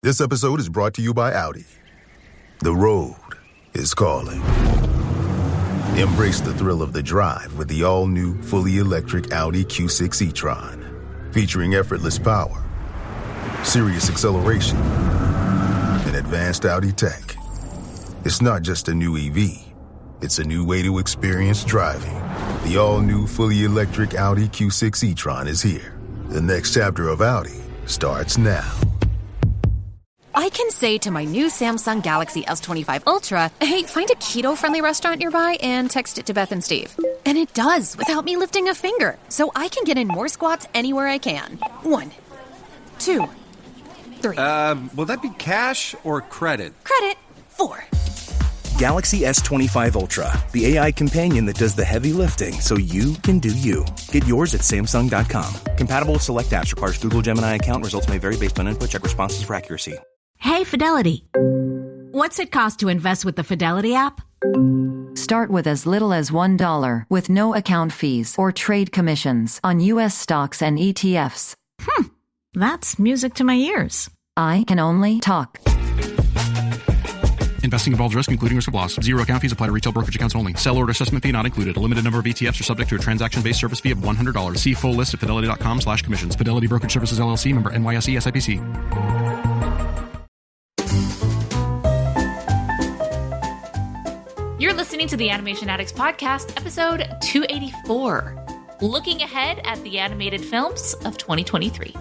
This episode is brought to you by Audi. The road is calling. Embrace the thrill of the drive with the all-new, fully electric Audi Q6 e-tron. Featuring effortless power, serious acceleration, and advanced Audi tech. It's not just a new EV. It's a new way to experience driving. The all-new, fully electric Audi Q6 e-tron is here. The next chapter of Audi starts now. I can say to my new Samsung Galaxy S25 Ultra, hey, find a keto-friendly restaurant nearby and text it to Beth and Steve. And it does, without me lifting a finger. So I can get in more squats anywhere I can. 1, 2, 3. Will that be cash or credit? Credit. 4. Galaxy S25 Ultra, the AI companion that does the heavy lifting so you can do you. Get yours at Samsung.com. Compatible with select apps. Requires Google Gemini account. Results may vary based on input. Check responses for accuracy. Hey, Fidelity. What's it cost to invest with the Fidelity app? Start with as little as $1 with no account fees or trade commissions on U.S. stocks and ETFs. That's music to my ears. I can only talk. Investing involves risk, including risk of loss. Zero account fees apply to retail brokerage accounts only. Sell order assessment fee not included. A limited number of ETFs are subject to a transaction-based service fee of $100. See full list at fidelity.com/commissions. Fidelity Brokerage Services, LLC, member NYSE, SIPC. You're listening to the Animation Addicts Podcast, episode 284, looking ahead at the animated films of 2023.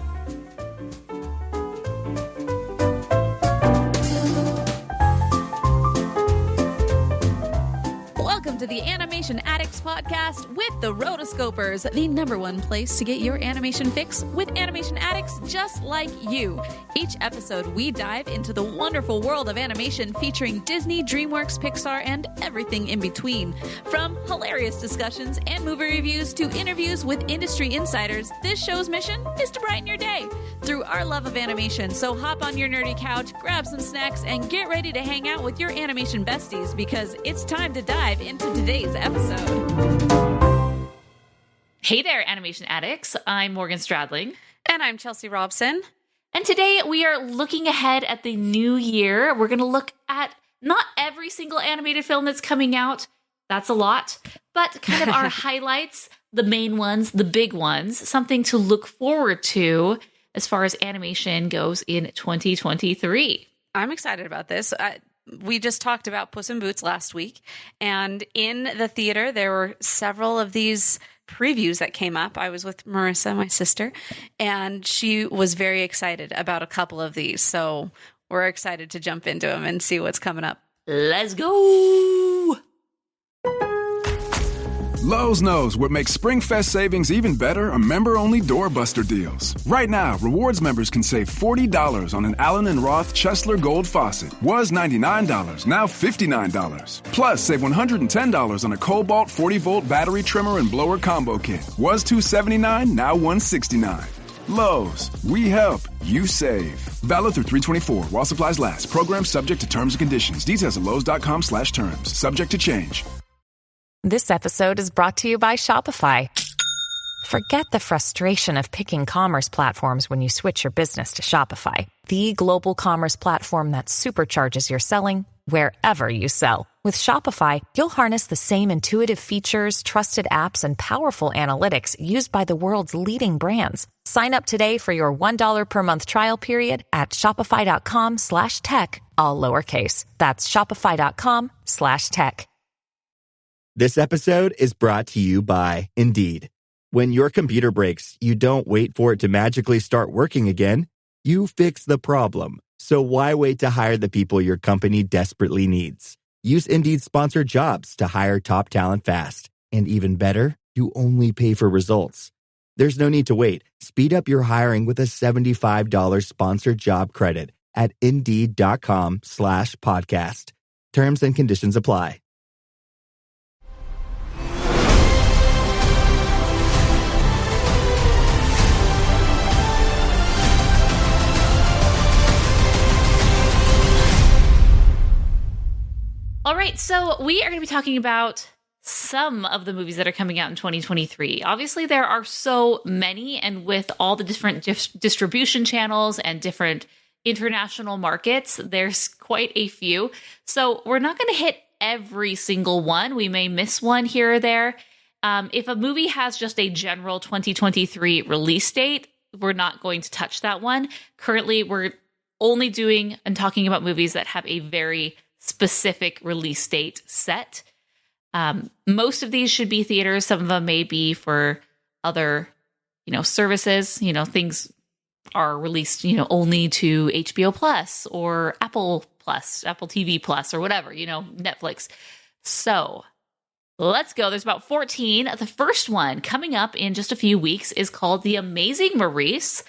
Welcome to the Animation Addicts Podcast with the Rotoscopers, the number one place to get your animation fix with animation addicts just like you. Each episode, we dive into the wonderful world of animation featuring Disney, DreamWorks, Pixar, and everything in between. From hilarious discussions and movie reviews to interviews with industry insiders, this show's mission is to brighten your day through our love of animation. So hop on your nerdy couch, grab some snacks, and get ready to hang out with your animation besties because it's time to dive into today's episode. Hey there, Animation Addicts. I'm Morgan Stradling. And I'm Chelsea Robson. And today we are looking ahead at the new year. We're going to look at not every single animated film that's coming out. That's a lot. But kind of our highlights, the main ones, the big ones, something to look forward to as far as animation goes in 2023. I'm excited about this. We just talked about Puss in Boots last week, and in the theater, there were several of these previews that came up. I was with Marissa, my sister, and she was very excited about a couple of these. So we're excited to jump into them and see what's coming up. Let's go! Lowe's knows what makes SpringFest savings even better are member-only doorbuster deals. Right now, rewards members can save $40 on an Allen & Roth Chesler Gold faucet. Was $99, now $59. Plus, save $110 on a Cobalt 40-volt battery trimmer and blower combo kit. Was $279, now $169. Lowe's, we help, you save. Valid through 3/24 while supplies last. Program subject to terms and conditions. Details at lowes.com/terms. Subject to change. This episode is brought to you by Shopify. Forget the frustration of picking commerce platforms when you switch your business to Shopify, the global commerce platform that supercharges your selling wherever you sell. With Shopify, you'll harness the same intuitive features, trusted apps, and powerful analytics used by the world's leading brands. Sign up today for your $1 per month trial period at shopify.com/tech, all lowercase. That's shopify.com/tech. This episode is brought to you by Indeed. When your computer breaks, you don't wait for it to magically start working again. You fix the problem. So why wait to hire the people your company desperately needs? Use Indeed's sponsored jobs to hire top talent fast. And even better, you only pay for results. There's no need to wait. Speed up your hiring with a $75 sponsored job credit at Indeed.com/podcast. Terms and conditions apply. All right, so we are going to be talking about some of the movies that are coming out in 2023. Obviously, there are so many, and with all the different distribution channels and different international markets. There's quite a few. So we're not going to hit every single one. We may miss one here or there. If a movie has just a general 2023 release date, we're not going to touch that one. Currently, we're only doing and talking about movies that have a very specific release date set. Most of these should be theaters. Some of them may be for other, services. Things are released, only to HBO Plus or Apple Plus, Apple TV Plus, or whatever, Netflix. So let's go. There's about 14. The first one coming up in just a few weeks is called The Amazing Maurice,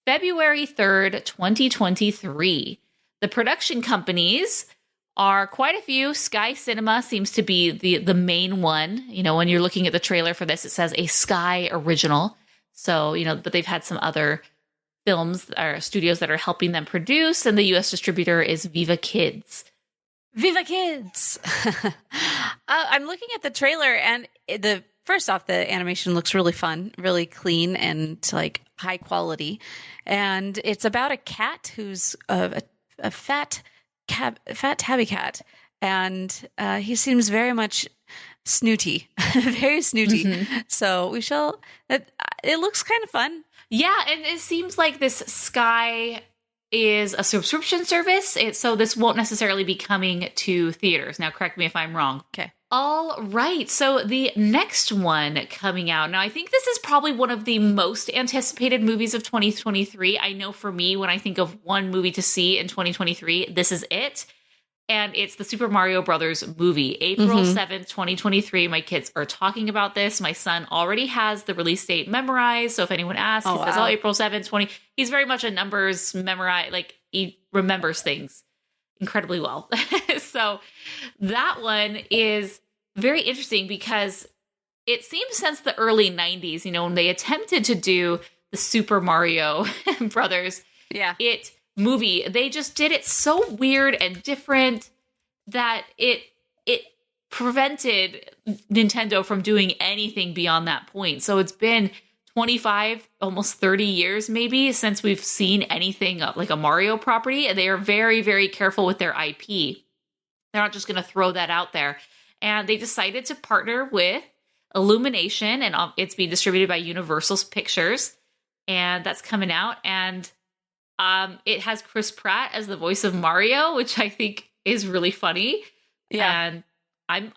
February 3rd, 2023. The production companies are quite a few. Sky Cinema seems to be the main one. When you're looking at the trailer for this, it says a Sky original. So, but they've had some other films or studios that are helping them produce, and the U.S. distributor is Viva Kids. Viva Kids! I'm looking at the trailer, and first off, the animation looks really fun, really clean, and like high quality. And it's about a cat who's a fat tabby cat, and he seems very much snooty, very snooty. Mm-hmm. So it looks kind of fun. Yeah, and it seems like this Sky is a subscription service, so this won't necessarily be coming to theaters. Now, correct me if I'm wrong. Okay. All right, so the next one coming out. Now, I think this is probably one of the most anticipated movies of 2023. I know for me, when I think of one movie to see in 2023, this is it. And it's the Super Mario Brothers movie, April 7th, 2023. My kids are talking about this. My son already has the release date memorized. So if anyone asks, he says, April 7th, 20. He's very much a numbers memorized. Like, he remembers things incredibly well. So that one is very interesting because it seems since the early 90s, when they attempted to do the Super Mario Brothers movie, they just did it so weird and different that it prevented Nintendo from doing anything beyond that point. So it's been 25, almost 30 years maybe since we've seen anything like a Mario property, and they are very, very careful with their IP. They're not just going to throw that out there. And they decided to partner with Illumination, and it's being distributed by Universal Pictures, and that's coming out. And it has Chris Pratt as the voice of Mario, which I think is really funny. Yeah. And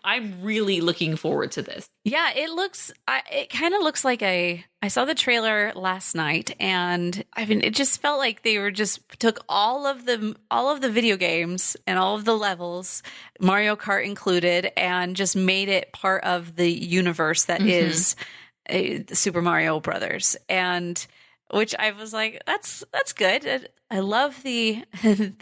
I'm really looking forward to this. Yeah, it kind of looks like I saw the trailer last night, and it just felt like they took all of the video games and all of the levels, Mario Kart included, and just made it part of the universe that is the Super Mario Brothers. And which I was like, that's good. I love the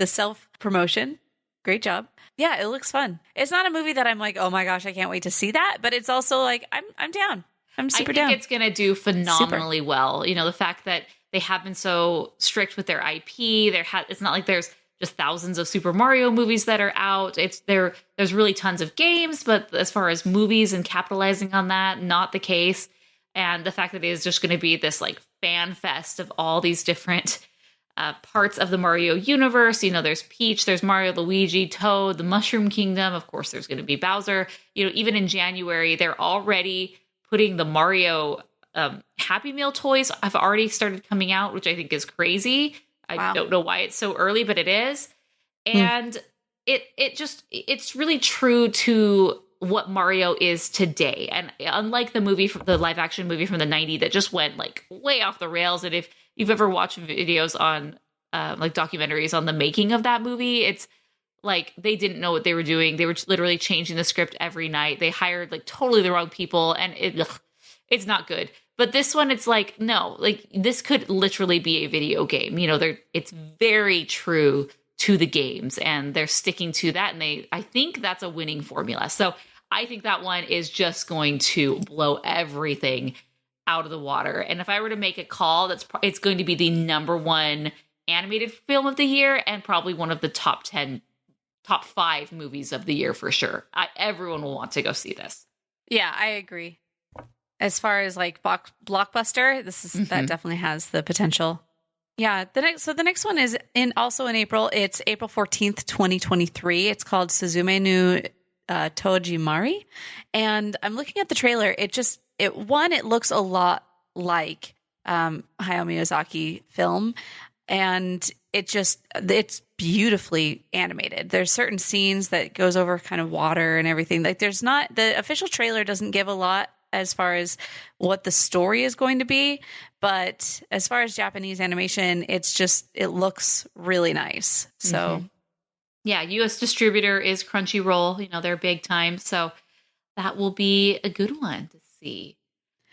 self-promotion. Great job. Yeah, it looks fun. It's not a movie that I'm like, oh my gosh, I can't wait to see that. But it's also like, I'm down. I'm super down. I think it's going to do phenomenally well. The fact that they have been so strict with their IP. It's not like there's just thousands of Super Mario movies that are out. There's really tons of games, but as far as movies and capitalizing on that, not the case. And the fact that it is just going to be this like fan fest of all these different parts of the Mario universe. There's Peach, there's Mario, Luigi, Toad, the Mushroom Kingdom. Of course, there's going to be Bowser. Even in January, they're already putting the Mario Happy Meal toys have already started coming out, which I think is crazy. I don't know why it's so early, but it is. And it's really true to what Mario is today. And unlike the live action movie from the 90s that just went like way off the rails. And if you've ever watched videos on like documentaries on the making of that movie, it's like they didn't know what they were doing. They were literally changing the script every night. They hired like totally the wrong people, and it's not good. But this one, it's like, no, like this could literally be a video game. It's very true to the games, and they're sticking to that. And I think that's a winning formula. So I think that one is just going to blow everything out of the water. And if I were to make a call, it's going to be the number one animated film of the year, and probably one of the top 5 movies of the year for sure. Everyone will want to go see this. Yeah, I agree. As far as like blockbuster, that definitely has the potential. Yeah. The next one is also in April. It's April 14th, 2023. It's called Suzume no Tojimari. And I'm looking at the trailer. It looks a lot like Hayao Miyazaki film. And it's beautifully animated. There's certain scenes that goes over kind of water and everything. Like the official trailer doesn't give a lot as far as what the story is going to be. But as far as Japanese animation, it looks really nice. So yeah, US distributor is Crunchyroll, they're big time. So that will be a good one to see.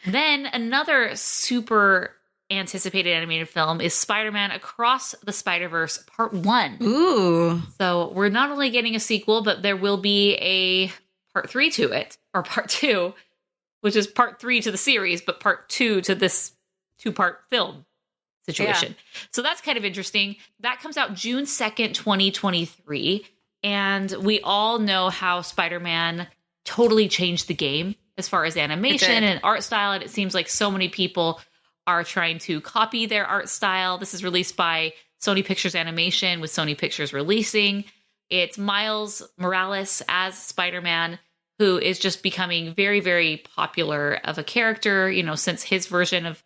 Then another super anticipated animated film is Spider-Man Across the Spider-Verse Part 1. Ooh. So we're not only getting a sequel, but there will be a Part 3 to it, or Part 2, which is Part 3 to the series, but Part 2 to this 2-part film situation. Yeah. So that's kind of interesting. That comes out June 2nd, 2023. And we all know how Spider-Man totally changed the game as far as animation and art style. And it seems like so many people are trying to copy their art style. This is released by Sony Pictures Animation, with Sony Pictures releasing. It's Miles Morales as Spider-Man, who is just becoming very, very popular of a character, since his version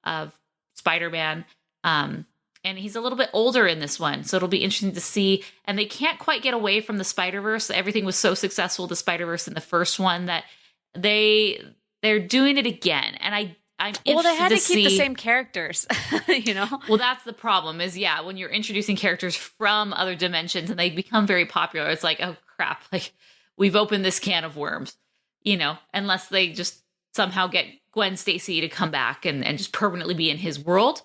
of Spider-Man. And he's a little bit older in this one. So it'll be interesting to see. And they can't quite get away from the Spider-Verse. Everything was so successful, the Spider-Verse in the first one, that they're doing it again. And I'm well, they had to keep the same characters, Well, that's the problem is, when you're introducing characters from other dimensions and they become very popular, it's like, oh crap, like we've opened this can of worms, unless they just somehow get Gwen Stacy to come back and just permanently be in his world.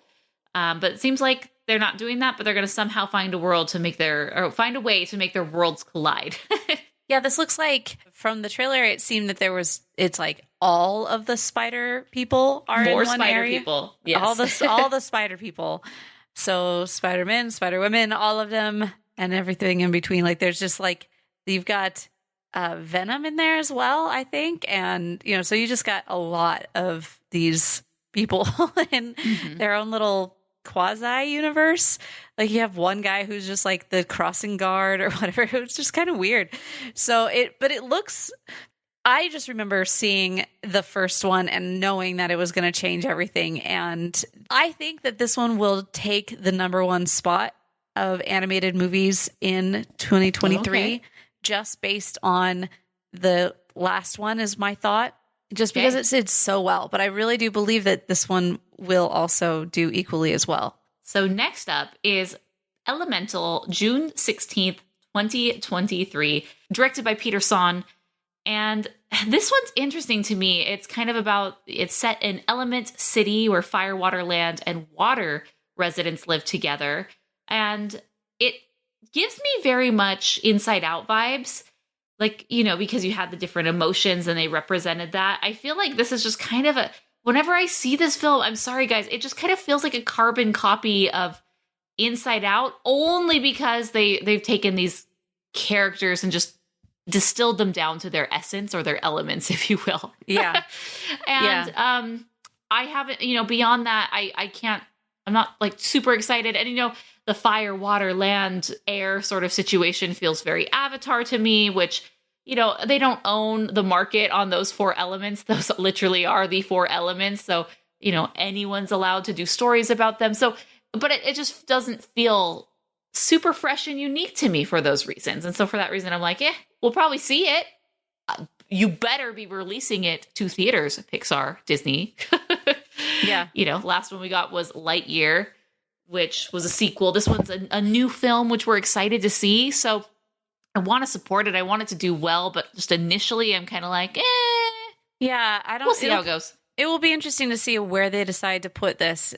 But it seems like they're not doing that, but they're going to somehow find a way to make their worlds collide. Yeah, this looks like from the trailer, it seemed that it's like all of the spider people are more in one spider area. People. Yes. all the spider people. So Spider-Men, Spider-Women, all of them, and everything in between. Like there's just like, you've got Venom in there as well, I think. And, so you just got a lot of these people in their own little quasi universe. Like you have one guy who's just like the crossing guard or whatever. It's just kind of weird. But it looks, I just remember seeing the first one and knowing that it was going to change everything. And I think that this one will take the number one spot of animated movies in 2023, just based on the last one is my thought. Just because it did so well. But I really do believe that this one will also do equally as well. So next up is Elemental, June 16th, 2023, directed by Peter Sohn. And this one's interesting to me. It's kind of it's set in Element City, where fire, water, land, and water residents live together. And it gives me very much Inside Out vibes. Like, because you had the different emotions and they represented that. I feel like this is just kind of whenever I see this film, I'm sorry guys, it just kind of feels like a carbon copy of Inside Out, only because they've taken these characters and just distilled them down to their essence or their elements, if you will. Yeah. And I haven't, beyond that, I'm not like super excited. And, the fire, water, land, air sort of situation feels very Avatar to me, which, they don't own the market on those 4 elements. Those literally are the 4 elements. So, anyone's allowed to do stories about them. So, but it just doesn't feel super fresh and unique to me for those reasons. And so for that reason, I'm like, we'll probably see it. You better be releasing it to theaters, Pixar, Disney. Yeah. Last one we got was Lightyear, which was a sequel. This one's a new film, which we're excited to see. So I want to support it. I want it to do well, but just initially I'm kind of like, Yeah, we'll see how it goes. It will be interesting to see where they decide to put this.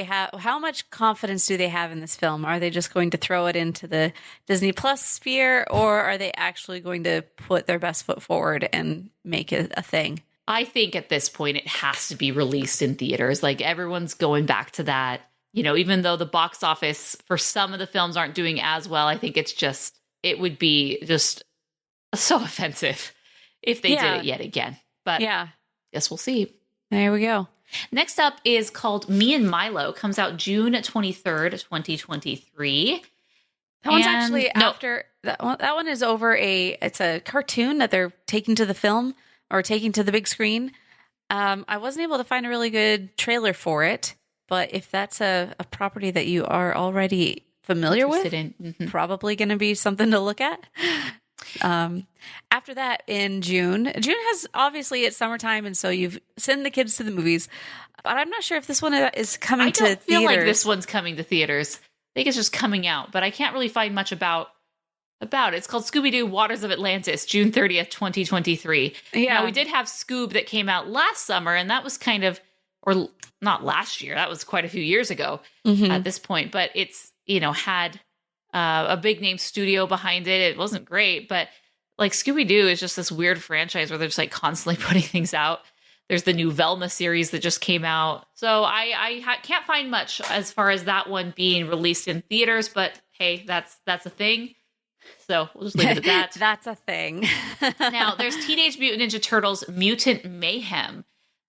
How much confidence do they have in this film? Are they just going to throw it into the Disney Plus sphere, or are they actually going to put their best foot forward and make it a thing? I think at this point it has to be released in theaters. Like everyone's going back to that. Even though the box office for some of the films aren't doing as well, I think it would be just so offensive if they did it yet again. But guess we'll see. There we go. Next up is called Me and Milo. Comes out June 23rd, 2023. That one's actually after that one is over it's a cartoon that they're taking to the film or taking to the big screen. I wasn't able to find a really good trailer for it, but if that's a property that you are already familiar with, probably going to be something to look at. After that, in June has obviously it's summertime, and so you've sent the kids to the movies. But I'm not sure if this one is coming to theaters. I don't feel like this one's coming to theaters. I think it's just coming out, but I can't really find much about it. It's called Scooby-Doo Waters of Atlantis, June 30th, 2023. Yeah. Now, we did have Scoob that came out last summer, and that was kind of, or not last year, that was quite a few years ago at this point, but it's, had a big name studio behind it. It wasn't great, but like Scooby-Doo is just this weird franchise where they're just like constantly putting things out. There's the new Velma series that just came out. So I can't find much as far as that one being released in theaters, but hey, that's a thing. So we'll just leave it at that. That's a thing. Now, there's Teenage Mutant Ninja Turtles Mutant Mayhem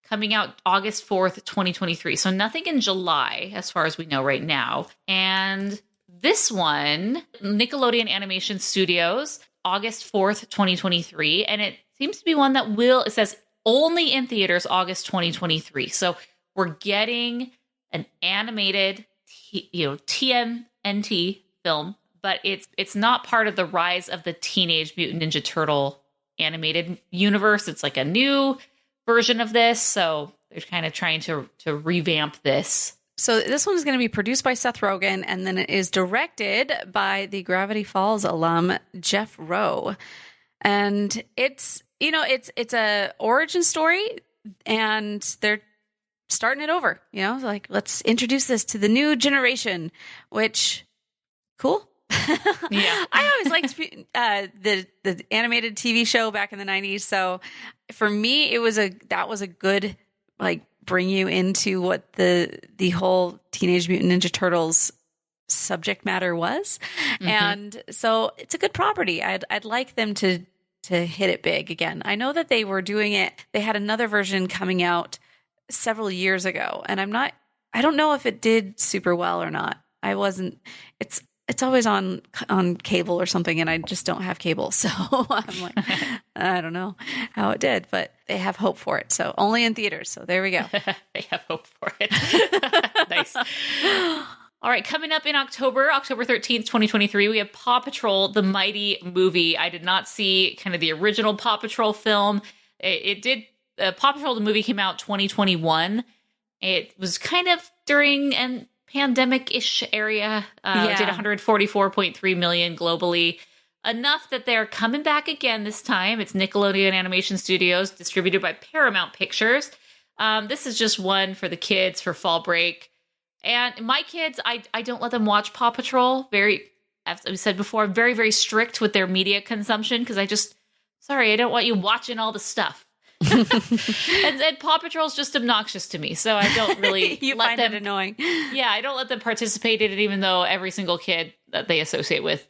coming out August 4th, 2023. So nothing in July as far as we know right now. And this one, Nickelodeon Animation Studios, August 4th, 2023. And it seems to be one that it says only in theaters August 2023. So we're getting an animated, TMNT film, but it's not part of the Rise of the Teenage Mutant Ninja Turtle animated universe. It's like a new version of this. So they're kind of trying to revamp this. So this one is going to be produced by Seth Rogen, and then it is directed by the Gravity Falls alum Jeff Rowe. And it's a origin story, and they're starting it over. Like, let's introduce this to the new generation, which cool. Yeah, I always liked the animated TV show back in the 90s. So for me, that was a good bring you into what the whole Teenage Mutant Ninja Turtles subject matter was, and so it's a good property. I'd like them to hit it big again. I know that they were doing it. They had another version coming out several years ago, and I don't know if it did super well or not. It's always on cable or something, and I just don't have cable. So I'm like, I don't know how it did, but they have hope for it. So only in theaters. So there we go. They have hope for it. Nice. All right, coming up in October 13th, 2023, we have Paw Patrol, the Mighty Movie. I did not see kind of the original Paw Patrol film. Paw Patrol, the movie came out 2021. It was kind of during an pandemic-ish area. It did 144.3 million globally. Enough that they're coming back again this time. It's Nickelodeon Animation Studios, distributed by Paramount Pictures. This is just one for the kids for fall break. And my kids, I don't let them watch Paw Patrol. As we said before, I'm very, very strict with their media consumption because I don't want you watching all the stuff. and Paw Patrol's just obnoxious to me, so I don't really let them. It annoying. Yeah, I don't let them participate in it, even though every single kid that they associate with,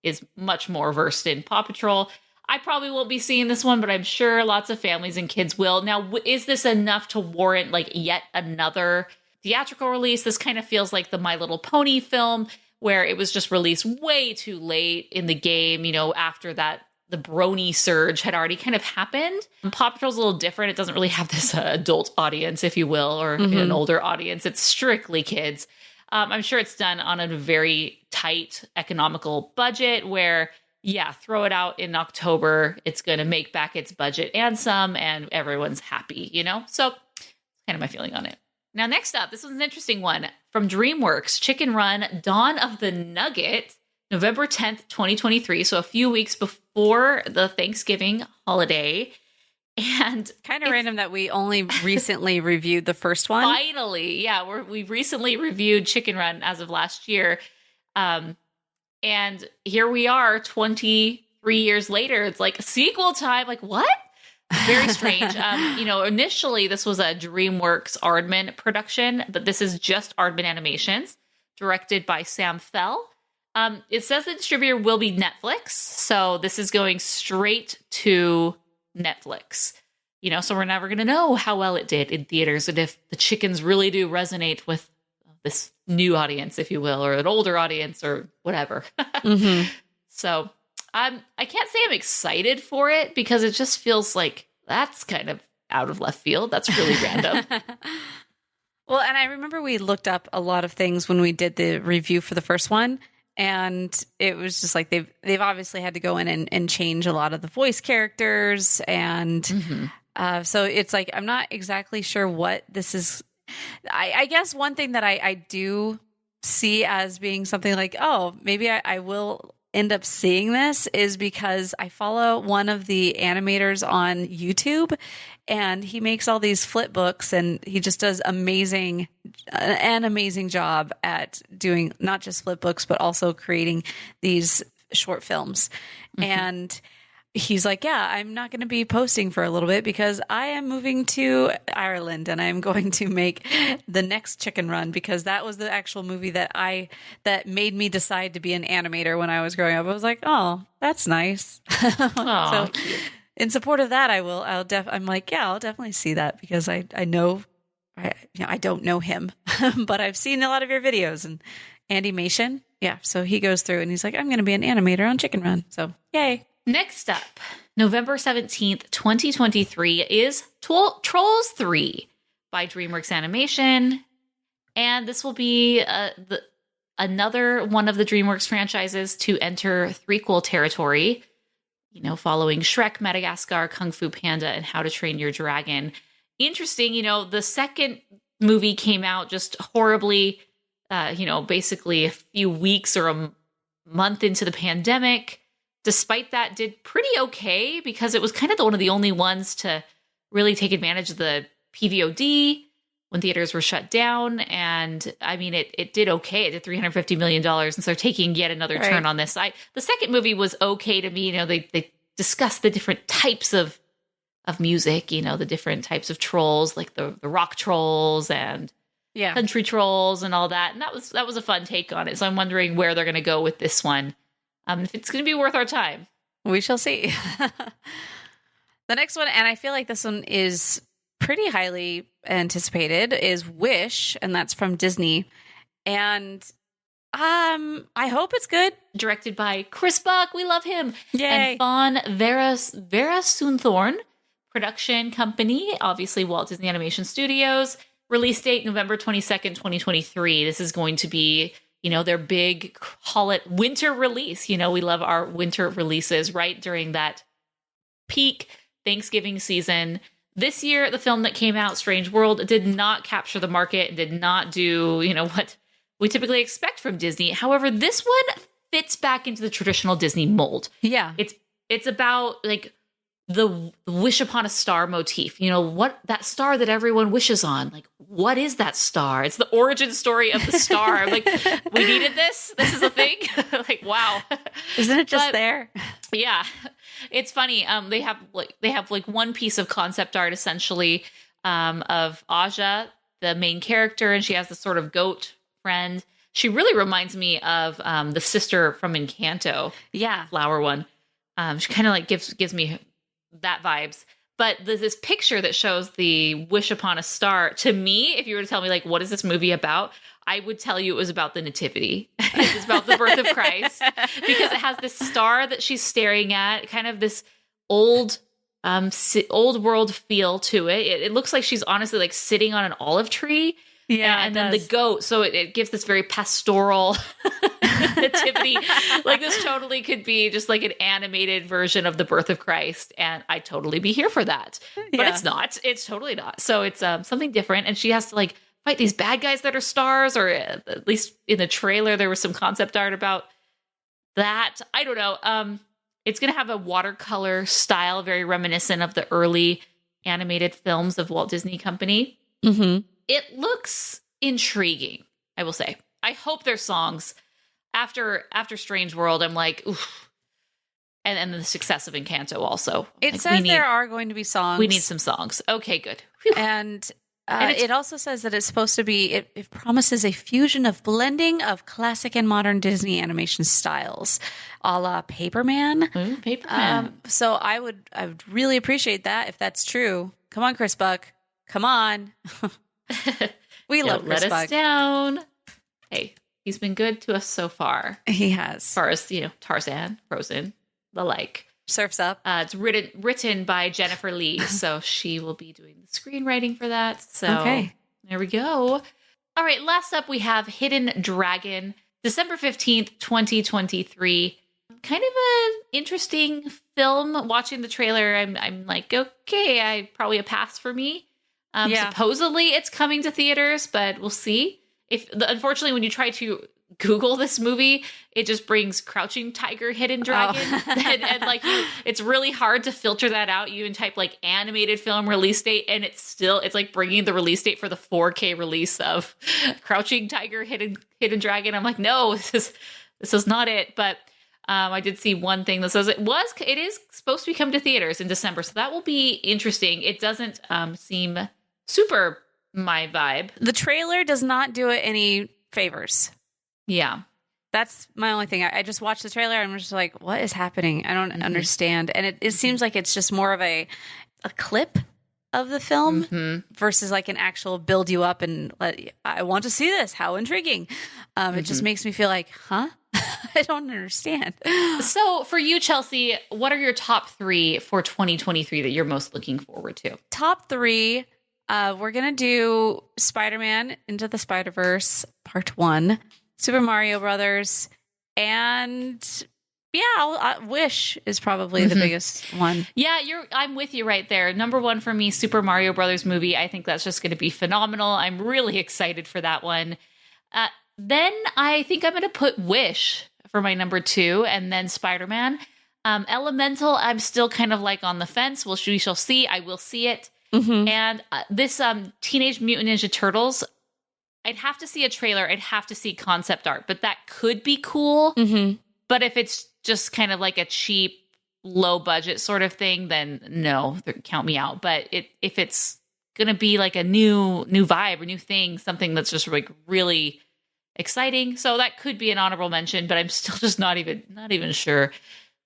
is much more versed in Paw Patrol. I probably won't be seeing this one, but I'm sure lots of families and kids will. Now, is this enough to warrant yet another theatrical release? This kind of feels like the My Little Pony film, where it was just released way too late in the game, after that the brony surge had already kind of happened. Paw Patrol's a little different. It doesn't really have this adult audience, if you will, or an older audience. It's strictly kids. I'm sure it's done on a very tight economical budget where, throw it out in October. It's going to make back its budget and some, and everyone's happy, So that's kind of my feeling on it. Now, next up, this was an interesting one from DreamWorks, Chicken Run, Dawn of the Nugget, November 10th, 2023. So a few weeks before the Thanksgiving holiday. And kind of random that we only recently reviewed the first one. Finally. Yeah. We recently reviewed Chicken Run as of last year. And here we are 23 years later. It's like sequel time. Like, what? Very strange. Initially this was a DreamWorks Aardman production, but this is just Aardman Animations, directed by Sam Fell. It says the distributor will be Netflix, so this is going straight to Netflix. So we're never going to know how well it did in theaters and if the chickens really do resonate with this new audience, if you will, or an older audience or whatever. So I can't say I'm excited for it because it just feels like that's kind of out of left field. That's really random. Well, and I remember we looked up a lot of things when we did the review for the first one. And it was just like they've obviously had to go in and change a lot of the voice characters. And so it's like I'm not exactly sure what this is. I guess one thing that I do see as being something like, oh, maybe I will end up seeing this is because I follow one of the animators on YouTube, and he makes all these flip books, and he just does an amazing job at doing not just flip books, but also creating these short films. And he's like, yeah, I'm not going to be posting for a little bit because I am moving to Ireland and I'm going to make the next Chicken Run, because that was the actual movie that made me decide to be an animator when I was growing up. I was like, oh, that's nice. So in support of that, I'm like, yeah, I'll definitely see that because I know, I don't know him, but I've seen a lot of your videos and Animation. Yeah. So he goes through and he's like, I'm going to be an animator on Chicken Run. So yay. Next up, November 17th, 2023 is Trolls 3 by DreamWorks Animation. And this will be another one of the DreamWorks franchises to enter threequel territory, following Shrek, Madagascar, Kung Fu Panda, and How to Train Your Dragon. Interesting, the second movie came out just horribly, basically a few weeks or a month into the pandemic. Despite that, did pretty okay because it was kind of one of the only ones to really take advantage of the PVOD when theaters were shut down. And I mean, it did okay. It did $350 million. And so taking yet another turn on this. The second movie was okay to me. They discussed the different types of music, the different types of trolls, like the rock trolls and country trolls and all that. And that was a fun take on it. So I'm wondering where they're going to go with this one. If it's going to be worth our time. We shall see. The next one, and I feel like this one is pretty highly anticipated, is Wish, and that's from Disney. And I hope it's good. Directed by Chris Buck. We love him. Yay. And Fawn Verasunthorn. Production company, obviously Walt Disney Animation Studios. Release date November 22nd, 2023. This is going to be their big, call it winter release. We love our winter releases right during that peak Thanksgiving season. This year, the film that came out, Strange World, did not capture the market, did not do, what we typically expect from Disney. However, this one fits back into the traditional Disney mold. Yeah. It's about like the wish upon a star motif. What that star that everyone wishes on, like what is that star? It's the origin story of the star. I'm like, we needed this is a thing. Like, wow, isn't it just there? Yeah, it's funny. They have one piece of concept art essentially of Aja, the main character, and she has this sort of goat friend. She really reminds me of the sister from Encanto, flower one. She kind of like gives me that vibes. But there's this picture that shows the wish upon a star. To me, if you were to tell me, like, what is this movie about? I would tell you it was about the nativity. It's about the birth of Christ. Because it has this star that she's staring at, kind of this old world feel to it. It looks like she's honestly like sitting on an olive tree. Yeah, and then the goat. So it gives this very pastoral nativity. Like this totally could be just like an animated version of the birth of Christ. And I'd totally be here for that. But it's not. It's totally not. So it's something different. And she has to like fight these bad guys that are stars, or at least in the trailer, there was some concept art about that. I don't know. It's going to have a watercolor style, very reminiscent of the early animated films of Walt Disney Company. Mm-hmm. It looks intriguing, I will say. I hope there's songs. After Strange World, I'm like, oof. And the success of Encanto also. It says there are going to be songs. We need some songs. Okay, good. Whew. And It also says that it's supposed to be, it promises a fusion of blending of classic and modern Disney animation styles, a la Paperman. Ooh, Paperman. So I would really appreciate that if that's true. Come on, Chris Buck. Come on. We love Chris Buck. Let us Buck. down. Hey, he's been good to us so far. He has. As far as, Tarzan, Frozen, the like. Surf's Up. It's written by Jennifer Lee, so she will be doing the screenwriting for that. So There we go. All right, last up we have Hidden Dragon, December 15th, 2023. Kind of an interesting film. Watching the trailer, I'm like, okay, probably a pass for me. Supposedly it's coming to theaters, but we'll see. Unfortunately, when you try to Google this movie, it just brings Crouching Tiger, Hidden Dragon, and it's really hard to filter that out. You even type like animated film release date, and it's like bringing the release date for the 4K release of Crouching Tiger, Hidden Dragon. I'm like, no, this is not it. But I did see one thing that says it is supposed to come to theaters in December, so that will be interesting. It doesn't seem super my vibe. The trailer does not do it any favors. Yeah. That's my only thing. I just watched the trailer and I'm just like, what is happening? I don't understand. And it seems like it's just more of a clip of the film versus like an actual build you up and I want to see this. How intriguing. It just makes me feel like, huh? I don't understand. So for you, Chelsea, what are your top 3 for 2023 that you're most looking forward to? Top 3, we're going to do Spider-Man Into the Spider-Verse Part 1. Super Mario Brothers, and Wish is probably the biggest one. Yeah, I'm with you right there. Number 1 for me, Super Mario Brothers movie. I think that's just going to be phenomenal. I'm really excited for that one. Then I think I'm going to put Wish for my number 2, and then Spider-Man. Elemental, I'm still kind of like on the fence. We shall see. I will see it. And this Teenage Mutant Ninja Turtles, I'd have to see a trailer. I'd have to see concept art, but that could be cool. But if it's just kind of like a cheap, low budget sort of thing, then no, count me out. But if it's going to be like a new vibe or new thing, something that's just like really exciting. So that could be an honorable mention, but I'm still just not even sure.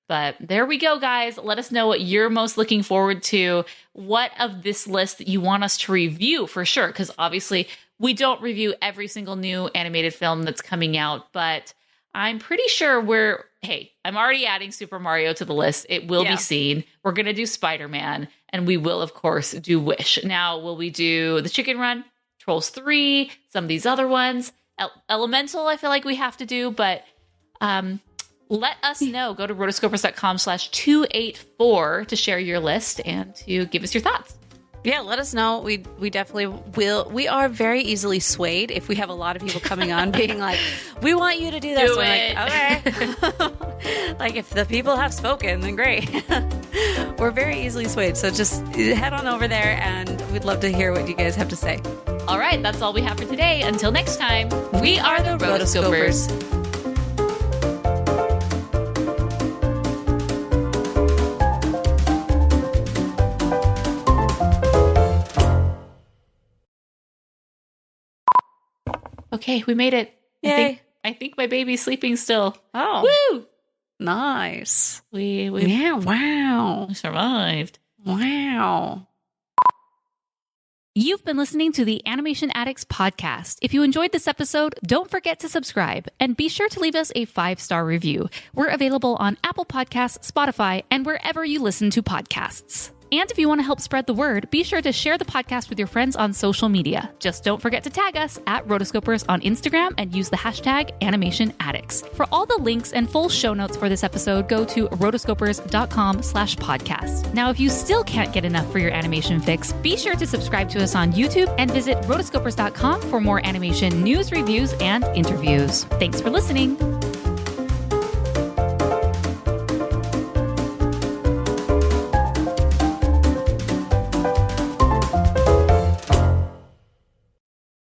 But there we go, guys. Let us know what you're most looking forward to. What of this list you want us to review for sure? Because obviously we don't review every single new animated film that's coming out, but I'm pretty sure I'm already adding Super Mario to the list. It will be seen. We're going to do Spider-Man, and we will, of course, do Wish. Now, will we do The Chicken Run, Trolls 3, some of these other ones? Elemental, I feel like we have to do, but let us know. Go to rotoscopers.com/284 to share your list and to give us your thoughts. Yeah, let us know. We definitely will. We are very easily swayed if we have a lot of people coming on being like, we want you to do this. We're like, okay. Like if the people have spoken, then great. We're very easily swayed. So just head on over there and we'd love to hear what you guys have to say. All right, that's all we have for today. Until next time, we are the Rotoscopers. Okay, we made it. Yay. I think my baby's sleeping still. Oh. Woo! Nice. We wow. We survived. Wow. You've been listening to the Animation Addicts Podcast. If you enjoyed this episode, don't forget to subscribe and be sure to leave us a 5-star review. We're available on Apple Podcasts, Spotify, and wherever you listen to podcasts. And if you want to help spread the word, be sure to share the podcast with your friends on social media. Just don't forget to tag us at Rotoscopers on Instagram and use the hashtag Animation Addicts. For all the links and full show notes for this episode, go to rotoscopers.com/podcast. Now, if you still can't get enough for your animation fix, be sure to subscribe to us on YouTube and visit rotoscopers.com for more animation news, reviews, and interviews. Thanks for listening.